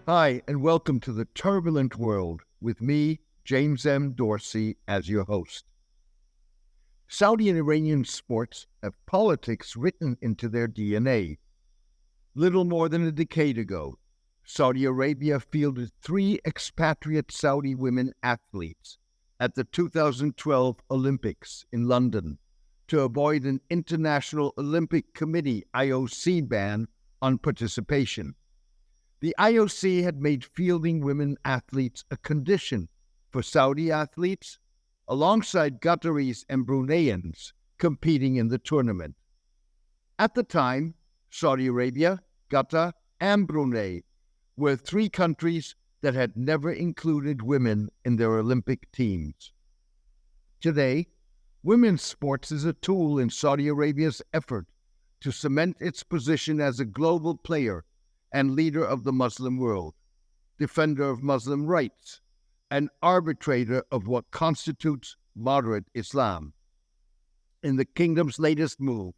Hi, and welcome to the turbulent world with me, James M. Dorsey, as your host. Saudi and Iranian sports have politics written into their DNA. Little more than a decade ago, Saudi Arabia fielded 3 expatriate Saudi women athletes at the 2012 Olympics in London to avoid an International Olympic Committee (IOC) ban on participation. The IOC had made fielding women athletes a condition for Saudi athletes, alongside Qataris and Bruneians competing in the tournament. At the time, Saudi Arabia, Qatar, and Brunei were 3 countries that had never included women in their Olympic teams. Today, women's sports is a tool in Saudi Arabia's effort to cement its position as a global player and leader of the Muslim world, defender of Muslim rights, and arbitrator of what constitutes moderate Islam. In the kingdom's latest move,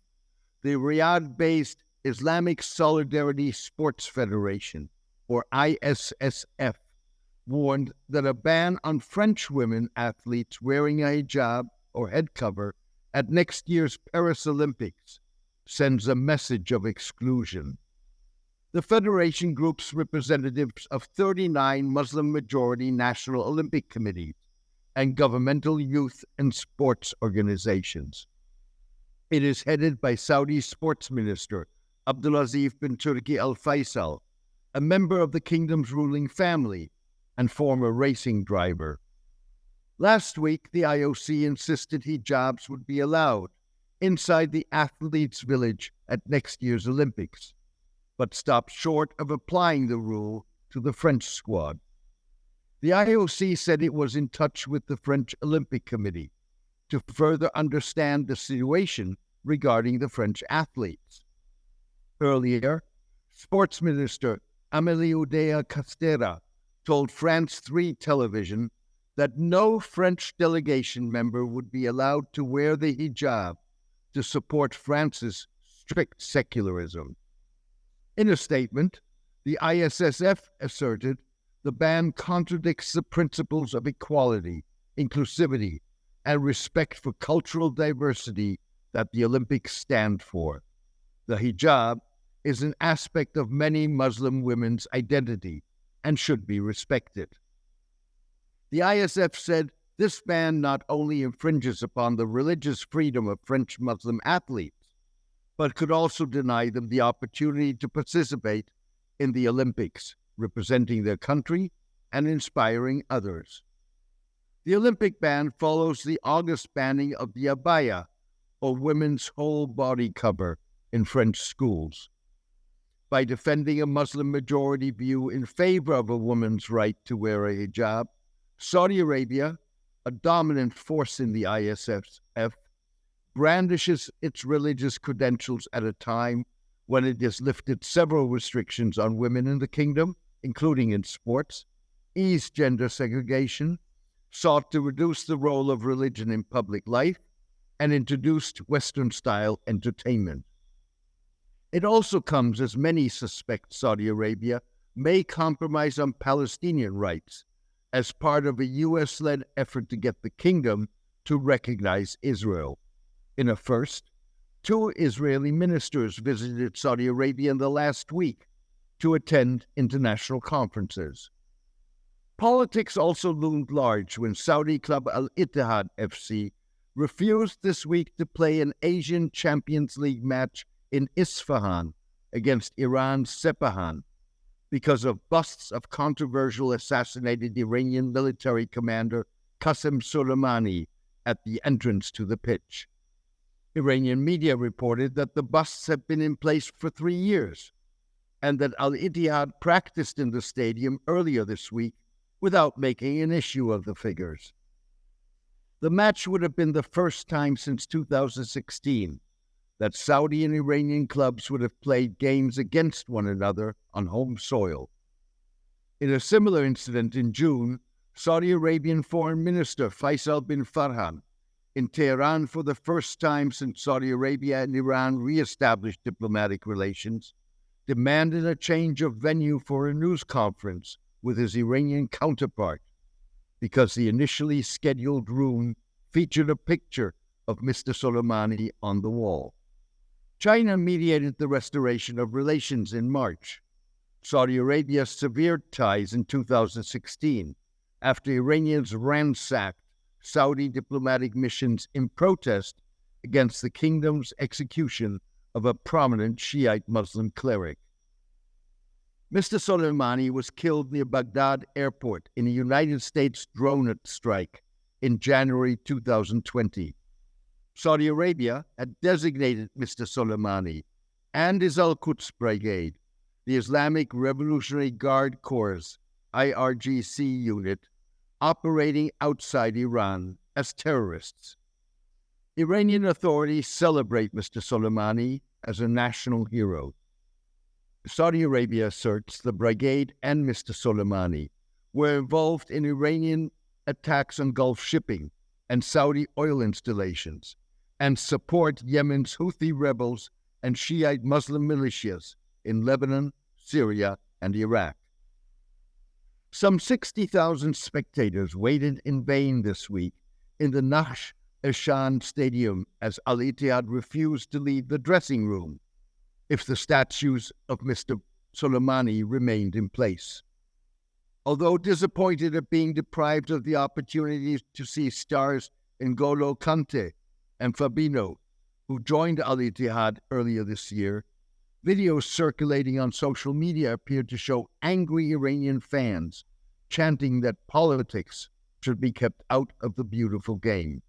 the Riyadh-based Islamic Solidarity Sports Federation, or ISSF, warned that a ban on French women athletes wearing a hijab or head cover at next year's Paris Olympics sends a message of exclusion. The Federation groups representatives of 39 Muslim-majority National Olympic Committees and governmental youth and sports organizations. It is headed by Saudi Sports Minister Abdulaziz bin Turki Al Faisal, a member of the kingdom's ruling family and former racing driver. Last week, the IOC insisted hijabs would be allowed inside the athletes' village at next year's Olympics, but stopped short of applying the rule to the French squad. The IOC said it was in touch with the French Olympic Committee to further understand the situation regarding the French athletes. Earlier, Sports Minister Oudea-Castera told France 3 television that no French delegation member would be allowed to wear the hijab to support France's strict secularism. In a statement, the ISSF asserted the ban contradicts the principles of equality, inclusivity, and respect for cultural diversity that the Olympics stand for. The hijab is an aspect of many Muslim women's identity and should be respected. The ISF said this ban not only infringes upon the religious freedom of French Muslim athletes, but could also deny them the opportunity to participate in the Olympics, representing their country and inspiring others. The Olympic ban follows the August banning of the abaya, or women's whole body cover, in French schools. By defending a Muslim-majority view in favor of a woman's right to wear a hijab, Saudi Arabia, a dominant force in the ISF, brandishes its religious credentials at a time when it has lifted several restrictions on women in the kingdom, including in sports, eased gender segregation, sought to reduce the role of religion in public life, and introduced Western-style entertainment. It also comes as many suspect Saudi Arabia may compromise on Palestinian rights as part of a U.S.-led effort to get the kingdom to recognize Israel. In a first, 2 Israeli ministers visited Saudi Arabia in the last week to attend international conferences. Politics also loomed large when Saudi club Al-Ittihad FC refused this week to play an Asian Champions League match in Isfahan against Iran's Sepahan because of busts of controversial assassinated Iranian military commander Qasem Soleimani at the entrance to the pitch. Iranian media reported that the busts have been in place for 3 years and that Al-Ittihad practiced in the stadium earlier this week without making an issue of the figures. The match would have been the first time since 2016 that Saudi and Iranian clubs would have played games against one another on home soil. In a similar incident in June, Saudi Arabian Foreign Minister Faisal bin Farhan in Tehran for the first time since Saudi Arabia and Iran re-established diplomatic relations, demanded a change of venue for a news conference with his Iranian counterpart because the initially scheduled room featured a picture of Mr. Soleimani on the wall. China mediated the restoration of relations in March. Saudi Arabia severed ties in 2016 after Iranians ransacked Saudi diplomatic missions in protest against the kingdom's execution of a prominent Shiite Muslim cleric. Mr. Soleimani was killed near Baghdad airport in a United States drone strike in January 2020. Saudi Arabia had designated Mr. Soleimani and his Al-Quds Brigade, the Islamic Revolutionary Guard Corps, IRGC unit, operating outside Iran as terrorists. Iranian authorities celebrate Mr. Soleimani as a national hero. Saudi Arabia asserts the brigade and Mr. Soleimani were involved in Iranian attacks on Gulf shipping and Saudi oil installations, and support Yemen's Houthi rebels and Shiite Muslim militias in Lebanon, Syria, and Iraq. Some 60,000 spectators waited in vain this week in the Naghsh-e Stadium as Al-Ittihad refused to leave the dressing room if the statues of Mr. Soleimani remained in place. Although disappointed at being deprived of the opportunity to see stars N'Golo Kante and Fabinho, who joined Al-Ittihad earlier this year, videos circulating on social media appeared to show angry Iranian fans chanting that politics should be kept out of the beautiful game.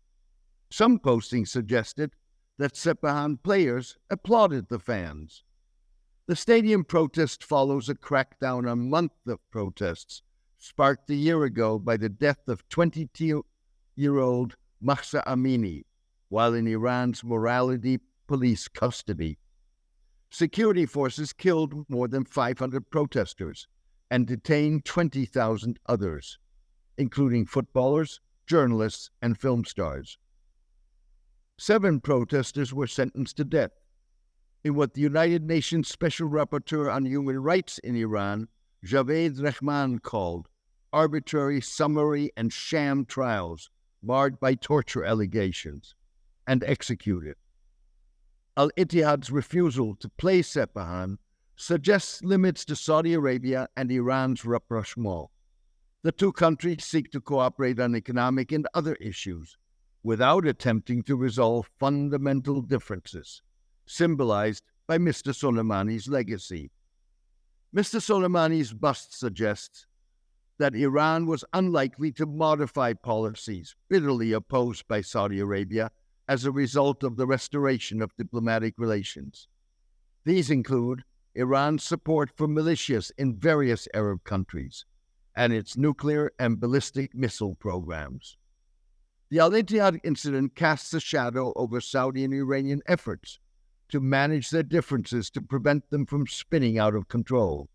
Some postings suggested that Sepahan players applauded the fans. The stadium protest follows a crackdown on a month of protests sparked a year ago by the death of 22-year-old Mahsa Amini while in Iran's morality police custody. Security forces killed more than 500 protesters and detained 20,000 others, including footballers, journalists, and film stars. 7 protesters were sentenced to death in what the United Nations Special Rapporteur on Human Rights in Iran, Javed Rahman, called arbitrary, summary, and sham trials marred by torture allegations, and executed. Al-Ittihad's refusal to play Sepahan suggests limits to Saudi Arabia and Iran's rapprochement. The two countries seek to cooperate on economic and other issues without attempting to resolve fundamental differences, symbolized by Mr. Soleimani's legacy. Mr. Soleimani's bust suggests that Iran was unlikely to modify policies bitterly opposed by Saudi Arabia as a result of the restoration of diplomatic relations. These include Iran's support for militias in various Arab countries and its nuclear and ballistic missile programs. The Al-Ittihad incident casts a shadow over Saudi and Iranian efforts to manage their differences to prevent them from spinning out of control.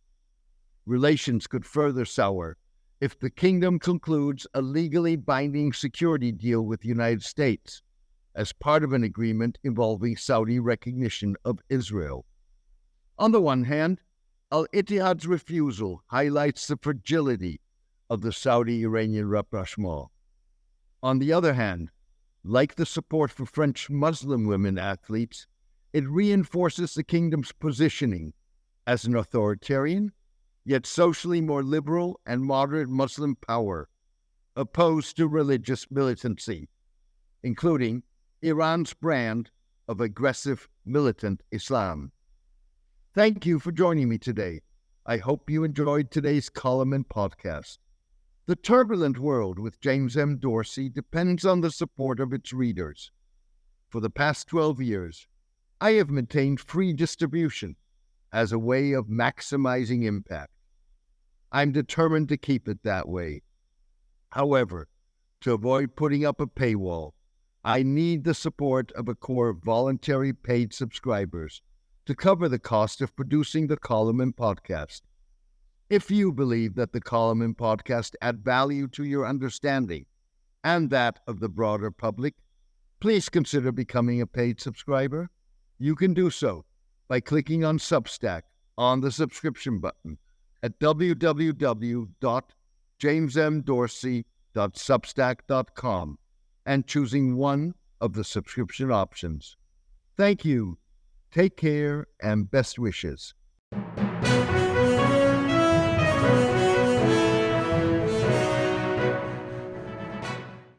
Relations could further sour if the kingdom concludes a legally binding security deal with the United States as part of an agreement involving Saudi recognition of Israel. On the one hand, Al-Ittihad's refusal highlights the fragility of the Saudi-Iranian rapprochement. On the other hand, like the support for French Muslim women athletes, it reinforces the kingdom's positioning as an authoritarian, yet socially more liberal and moderate Muslim power, opposed to religious militancy, including Iran's brand of aggressive militant Islam. Thank you for joining me today. I hope you enjoyed today's column and podcast. The Turbulent World with James M. Dorsey depends on the support of its readers. For the past 12 years, I have maintained free distribution as a way of maximizing impact. I'm determined to keep it that way. However, to avoid putting up a paywall, I need the support of a core of voluntary paid subscribers to cover the cost of producing the column and podcast. If you believe that the column and podcast add value to your understanding and that of the broader public, please consider becoming a paid subscriber. You can do so by clicking on Substack on the subscription button at www.jamesmdorsey.substack.com and choosing one of the subscription options. Thank you. Take care and best wishes.